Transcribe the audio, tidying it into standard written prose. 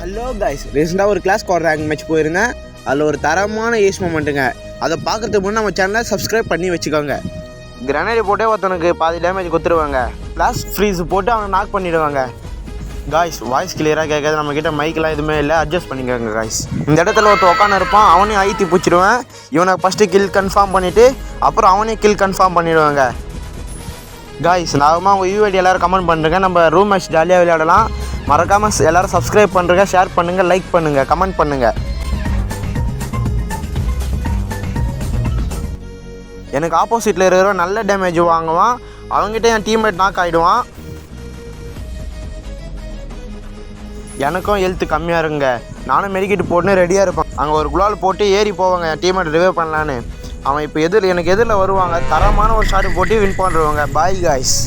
Hello guys, ரீசெண்டாக ஒரு class squad rank match போயிருந்தேன். அதில் ஒரு தரமான ஏஸ் மொமெண்ட்டுங்க. அதை பார்க்கறதுக்கு முன்னே நம்ம சேனலை சப்ஸ்கிரைப் பண்ணி வச்சுக்கோங்க. கிரனேட் போட்டே ஒருத்தனுக்கு பாதி டேமேஜ் கொடுத்துருவாங்க. ஃப்ளாஷ் ஃப்ரீஸ் போட்டு அவனை நாக் பண்ணிவிடுவாங்க. காய்ஸ், வாய்ஸ் கிளியராக கேட்காது. நம்மக்கிட்ட மைக்கெலாம் எதுவுமே இல்லை, அட்ஜஸ்ட் பண்ணிக்கோங்க காய்ஸ். இந்த இடத்துல ஒருத்தர் உட்காந்து இருப்பான், அவனையும் ஐத்தி பிடிச்சிடுவேன். இவனை ஃபஸ்ட்டு கில் கன்ஃபார்ம் பண்ணிவிட்டு அப்புறம் அவனையும் கில் கன்ஃபார்ம் பண்ணிவிடுவாங்க. காய்ஸ், நாகமாக உங்கள் யூஐடி எல்லோரும் கமெண்ட் பண்ணுறேங்க. நம்ம ரூம் மேட்ச் ஜாலியாக விளையாடலாம். மறக்காமல் எல்லோரும் சப்ஸ்கிரைப் பண்ணுறங்க, ஷேர் பண்ணுங்கள், லைக் பண்ணுங்கள், கமெண்ட் பண்ணுங்கள். எனக்கு ஆப்போசிட்டில் இருக்கிற நல்ல டேமேஜ் வாங்குவான். அவங்ககிட்ட என் டீம்மேட் நாக் ஆகிடுவான். எனக்கும் ஹெல்த்து கம்மியாக இருக்குங்க. நானும் மெடிக்கிட்டு போட்டுன்னு ரெடியாக இருப்பேன். அங்கே ஒரு குளால் போட்டு ஏறி போவாங்க என் டீம்மேட் ரிவைவ் பண்ணலான்னு. அவன் இப்போ எனக்கு எதிரில் வருவாங்க. தரமான ஒரு ஷாட்டு போட்டு வின் பண்ணுறவங்க. Bye guys.